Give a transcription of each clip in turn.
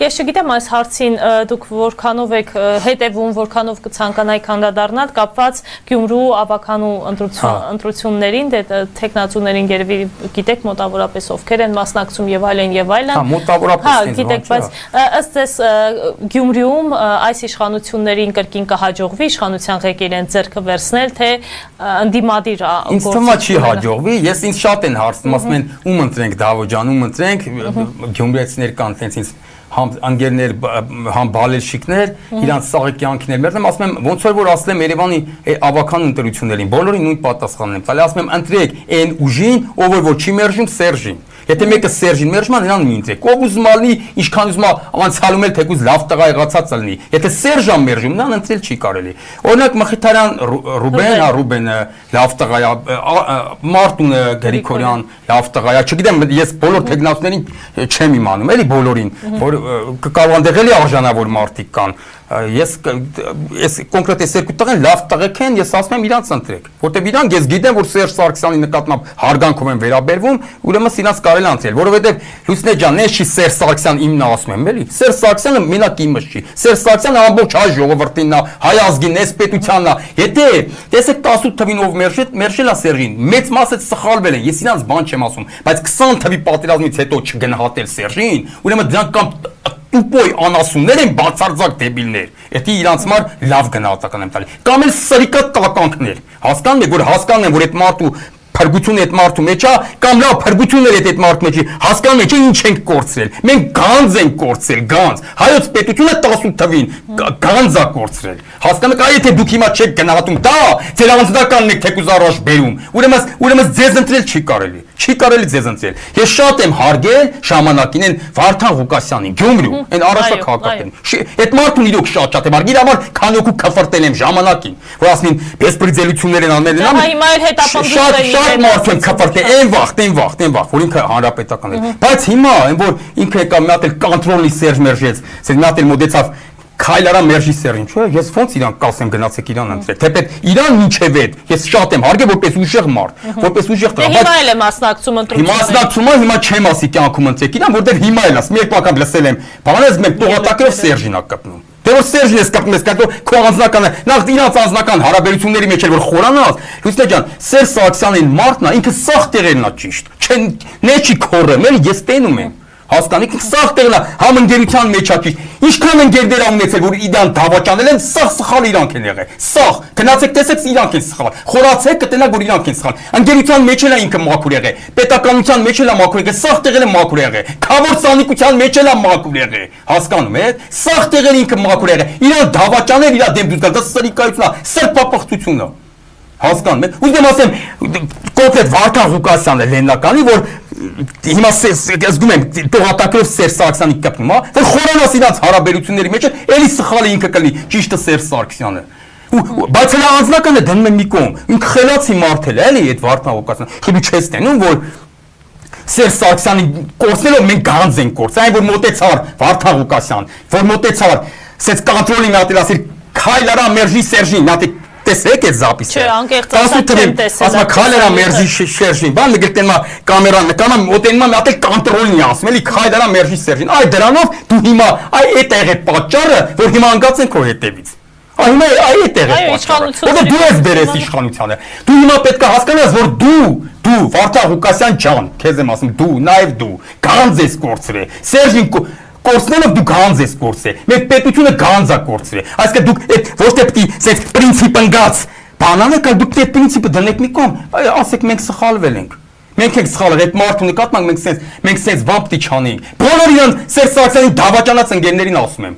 Ես չգիտեմ այս հարցին դուք որքանով եք հետևում, որքանով կցանկանայիք անդրադառնալ կապված Գյումրու ավականու ընտրություններին, թեկնածուներին երևի գիտեք մոտավորապես ովքեր են մասնակցում եւ այլն եւ այլն։ Հա, մոտավորապես գիտեք, բայց ըստ էս Գյումրիում այս իշխանություններին կրկին կհաջողվի իշխանության ղեկը իրեն ձեռքը վերցնել, թե ընդդիմադիր է։ Ինձ թվում է չի հաջողվի, ես ինձ շատ են հարցնում, ասում են ում ընտրենք Դավոջան, ում ընտրենք, գյումրեցիներ կան տենց ինձ համ անգերներ, համ բալելշիկներ, իրանց սաղը կյանքներ մերնեմ, ասում եմ ոնց որ ասեմ Երևանի ավական ընտրություններին, բոլորին նույն պատասխանն եմ տալի, ասում եմ ընտրեք այն ուժին, ով որ չի մերժում Սերժին։ Եթե մեկը Սերժին մերժում, նրան մի ընտրեք։ Ով ուզում ալնի, ինչքան ուզում անցալում էլ թեկուզ լավ տղա եղածած լինի։ Եթե Սերժան մերժում, նրան ընտրել չի կարելի։ Օրինակ Մխիթարյան Ռուբենը լավ տղա է, Մարտունը Գրիգորյան լավ տղա է։ Չգիտեմ, ես բոլոր տեխնացուներին չեմ իմանում, էլի բոլորին, որ կկարողան դեղելի արժանավոր մարդիկ կան։ Ես կոնկրետ այս երկու տղեն լավ տղեկ են, ես ասում եմ իրանց ընտրեք, որտեղ իրանք ես գիտեմ, որ Սերժ Սարգսյանի նկատմամբ հարգանքով են վերաբերվում, ուրեմն իրանց կարելի ընտրել, որովհետև Լուսինե ջան, ես չի Սերժ Սարգսյան իմն ասում եմ, էլի։ Սերժ Սարգսյանը մենակ իմը չի։ Սերժ Սարգսյանը ամբողջ հայ ժողովրդինն է, հայ ազգին, այս պետությանն է։ Եթե տեսեք 18 թվին ով մերժել է Սերժին, մեծ մասը սխալվել են, ես իրանց բան չեմ ասում, բայց 20 թվի պատերազմից հետո չգնահատել Սերժին, ուրեմն դրանք կամ տուպոյ անասուններ են բացարձակ դեբիլներ, եթե իրանց մար լավ գնահատական եմ տալի, կամ էլ սրիկատ տականքներ, հասկանում եք, որ հասկանում են, որ այդ մարդու փրկությունը այդ մարդու մեջ է, կամ լավ փրկություններ այդ մարդու մեջ է, հասկանում եք, ինչ ենք կորցրել, մենք գանձ ենք կորցրել, գանձ, հայոց պետությունը 18 թվին գանձ է կորցրել, հասկանում եք, այ եթե դուք հիմա չեք գնահատում դա, ձեր անձնականն եք թեկուզ առաջ բերում, ուրեմն ձեզ ընտրել չի կարելի ձեզ ընտրել։ Ես շատ եմ հարգել ժամանակին այն Վարդան Ղուկասյանին, Գյումրու, այն առաջնակ քաղաքապետին։ Այդ մարդուն իրոք շատ եմ հարգել, իր համար քանի օգուտ քֆրտել եմ ժամանակին, որ ասին բեսպրեդելություններ են անել են։ Հիմա էլ հետապնդում Շատ մարդ եմ քֆրտել, այն վաղ, որ ինքը հանրապետական է։ Բայց հիմա այն որ ինքը եկա մի հատ էլ կոնտրոլի Սերժ մերժեց, մի հատ էլ մոտեցավ Քայլարա մերժի Սերժին, չէ՞, ես ոնց իրան կասեմ գնացեք իրան ընտրեք։ Թեպետ իրան ինչև է, ես շատ եմ հարգել որպես ուժեղ մարդ, որպես ուժեղ տղա։ Հիմա էլ է մասնակցում Հիմա ընտրություններին։ հիմա չեմ ասի կյանքում ընտրեք իրան, որտեղ հիմա էլ ասում, երբ անգամ լսել եմ, բանես մենք տողատակրով Սերժին ա կպնում։ Դե որ Սերժին ես կպնում ես կատո քո անձնականը, նախ իրանց անձնական հարաբերությունների մեջ էլ որ խորանաս, Լուսինե ջան, Սերժ Սարգսյանին մարդն է, ինքը սաղ տեղերն է ճիշտ։ Չեն նեչի քորը, մեր ես տենում եմ։ Հասկանիք, սաղ տեղն է, համ ընկերության մեջ է ճիշտ։ Ինչքան ընկերներ ա ունեցել, որ իրան դավաճանել են, սաղ սխալ իրանք են եղել։ Սաղ, գնացեք տեսեք իրանք են սխալ։ Խորացեք կտենակ որ իրանք են սխալ։ Ընկերության մեջ էլ է ինքը մաքուր եղել, պետականության մեջ էլ է մաքուր եղել, սաղ տեղել է մաքուր եղել։ Խավոր սանիկության մեջ էլ է մաքուր եղել։ Հասկանում եք։ Սաղ տեղել ինքը մաքուր եղել։ Իրան դավաճանել, իրա դեմ դուրս գալ, դա սրիկայությունն է, սրբապղծությունն է։ Հասկանում եք։ Ուզում եմ ասեմ, կոնկրետ Վարդան Ղուկասյանը Լեննականի, որ հիմա զգում եմ տողատակրով Սերժ Սարգսյանի կապնում, հա, որ խորանաս իրանց հարաբերությունների մեջ էլի սխալը ինքը կլինի, ճիշտը Սերժ Սարգսյանը։ Բայց հենց անձնականը դնում եմ մի կողմ, ինքը խելացի մարդ է, էլի այդ Վարդան Ղուկասյանը։ Խի դու չես տենում, որ Սերժ Սարգսյանի կորցնելով մենք գանձ ենք կորցրել, այն որ մոտեցար Վարդան Ղուկասյան, որ մոտեցար, սենց կոնտրոլի մատել ասիր Քայլարա մերժի Սերժին, մատի տեսեք այդ զապիսը։ Չէ, անկեղծ ասած չեմ տեսել։ Ասма Քայլարա մերժի Սերժին, բան գտենմա կամերան նկանամ մոտենմա մի հատ էլ կոնտրոլնի ասում, էլի Քայլարա մերժի Սերժին։ Այ դրանով դու հիմա այ այդ եղե պատճառը, որ հիմա անգած են քո հետևից։ Այ հիմա այ այդ եղե պատճառը։ Որտե դու ես դերես իշխանությանը։ Դու հիմա պետք է հասկանաս, որ դու Վարդան Ղուկասյան ջան, քեզ եմ ասում, դու, նաև դու, գանձ ես կորցրել։ Սերժին կորցնելով դու գանձ ես կորցրել։ Մեր պետությունը գանձ է կորցրել։ Այսինքն դուք այդ ոչ թե պիտի ասես պրինցիպ ընկած բանանը կա դուք այդ պրինցիպը դնեք մի կողմ։ Ասեք մենք սխալվել ենք։ Մենք ենք սխալվել, այդ մարդու նկատմամբ մենք սենց բան պիտի չանենք։ Բոլոր իրան Սերժ Սարգսյանի դավաճանած ընկերներին ասում եմ։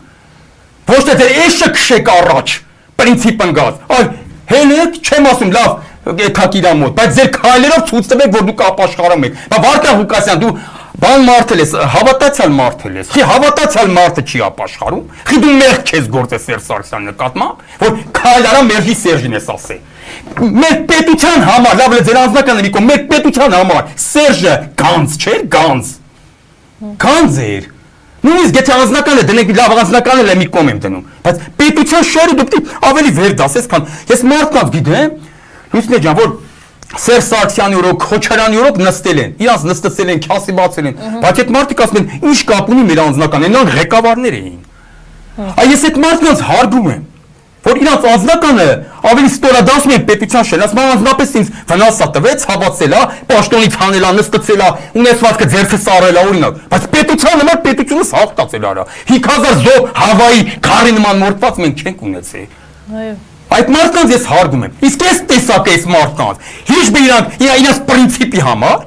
Ոչ թե դեր էշը քշեք առաջ, պրինցիպ ընկած։ Այ հենեք, չեմ ասում լավ, եկաք իրա մոտ, բայց ձեր քայլերով ցույց տվեք, որ դուք ապաշխարում եք։ Բա Վարդան Ղուկասյան, դու բան մարդել ես, հավատացյալ մարդել ես։ Խի հավատացյալ մարդը չի ապաշխարում։ Խի դու մեղք չես գործել Սերժ Սարգսյանի նկատմամբ, որ քայլարա մերժի Սերժին ես ասել։ Մեր պետության համար, լավ է ձեր անձնական նիկո, մեր պետության համար Սերժը գանձ չէր, գանձ։ Գանձ էր։ Նույնիսկ եթե անձնականը դնենք լավ անձնականը էլ մի կողմ եմ դնում, բայց պետության շահերը դու պետք է ավելի վեր դասես, քան ես մարդկանց գիտեմ, Լուսինե ջան, որ Սերժ Սարգսյանի օրոք, Քոչարյանի օրոք նստել են, իրանց նստեցել են, քասի բացել են, բայց այդ մարդիկ ասում են, ինչ կապ ունի մեր անձնական, նրանք ղեկավարներ էին։ Այ ես այդ մարդկանց հարգում եմ, որ իրանց անձնականը ավելի ստորադասում են պետության շեն, ասում են անձնապես ինձ վնասա տվեց, հավատացել է, պաշտոնից հանել է, նստեցել է, ունեցվածքը ձեռքը սարել է, օրինակ, բայց պետության նման պետությունը հաղթացել արա։ 5000 զոհ Հավայի քարի նման մորտված մենք չենք ունեցել։ Այո։ Այդ մարդկանց ես հարգում եմ։ Իսկ այս տեսակ է այս մարդկանց։ Հիշ իրանք իրաց պրինցիպի համար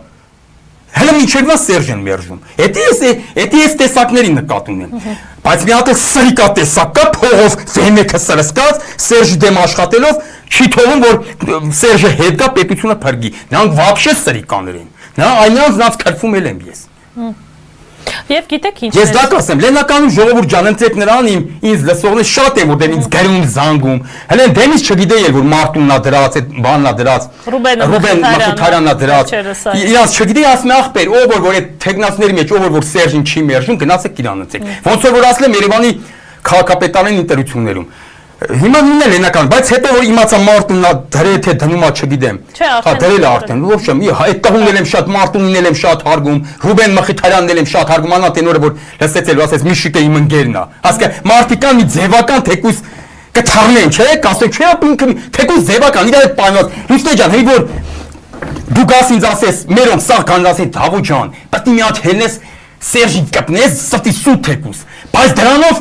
հələ մինչև նա Սերժ են մերժում։ Էդի ես տեսակների նկատ ունեմ։ Բայց մի հատ սրիկա տեսակ կա, փողով զենեքը սրսկած, Սերժի դեմ աշխատելով, չի թողում, որ Սերժը հետ գա պետությունը փրկի։ Նրանք вообще սրիկաներ են։ Նա այնց քրվում եմ ես։ Եվ գիտեք ինչ։ Ես դա կասեմ, Լեննականում ժողովուրդ ջան, ընտրեք նրան ինձ լսողներ շատ են, որ դեմ ինձ գրում զանգում։ Հələ դեմից չգիտեի էլ որ Մարտունն ա դրած, այդ բանն ա դրած, Ռուբեն Մխիթարյանն ա դրած։ Իրանց չգիտեի, ասում եմ ախպեր, ով որ այդ տեխնացիների մեջ, ով որ Սերժին չի մերժում, գնացեք իրան ընտրեք։ Ոնց որ ասել եմ Երևանի քաղաքապետարանի ինտերվյուներում։ Հիմա նույնն է Լեննական, բայց հետո որ իմացա Մարտունն ա դրել թե դնում ա չգիտեմ։ Հա դրել է արդեն, ոչ չեմ, այդ տղունն եմ շատ, Մարտունին եմ շատ հարգում, Ռուբեն Մխիթարյանն եմ շատ հարգում, անա տենորը որ լսեցել, ասես Միշիկը իմ ընկերն է։ Ասկա Մարտիկան մի ձևական թեկուս կթարնեն, չէ՞, կասեն, չէ՞, ինքը թեկուս ձևական, իր այդ պայմանով։ Լուսնե ջան, հեյ որ դու գաս ինձ ասես, մերոն սաղ կանց ասեն Դավո ջան, բայց մի հատ հելնես Սերժի կպնես, ստի սուտ թեկուս։ Բայց դրանով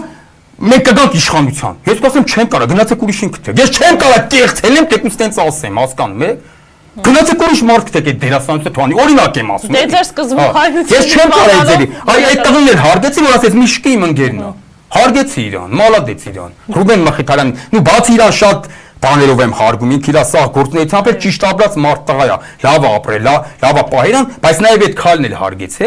մենք կգանք իշխանության։ Ես կասեմ չեմ կարա, գնացեք ուրիշին գտեք։ Ես չեմ կարա կեղծելեմ, թեկուս տենց ասեմ, հասկանում եք։ Գնացեք ուրիշ մարդ գտեք այդ դերասանությունը թողանի, օրինակ եմ ասում։ Դե ձեր սկզբում հայրությունը։ Ես չեմ կարա ձերի։ Այ այդ տղուն էլ հարգեցի, որ ասեց Միշկի իմ ընկերն է։ Հարգեցի իրան, մալադեց իրան։ Ռուբեն Մխիթարյան, նու բացի իրան շատ բաներով եմ հարգում, ինքը իր սա գործունեությամբ էլ ճիշտ ապրած մարդ տղա է, լավ է ապրել, լավ է պահել, բայց նաև այդ քալն էլ հարգեցի։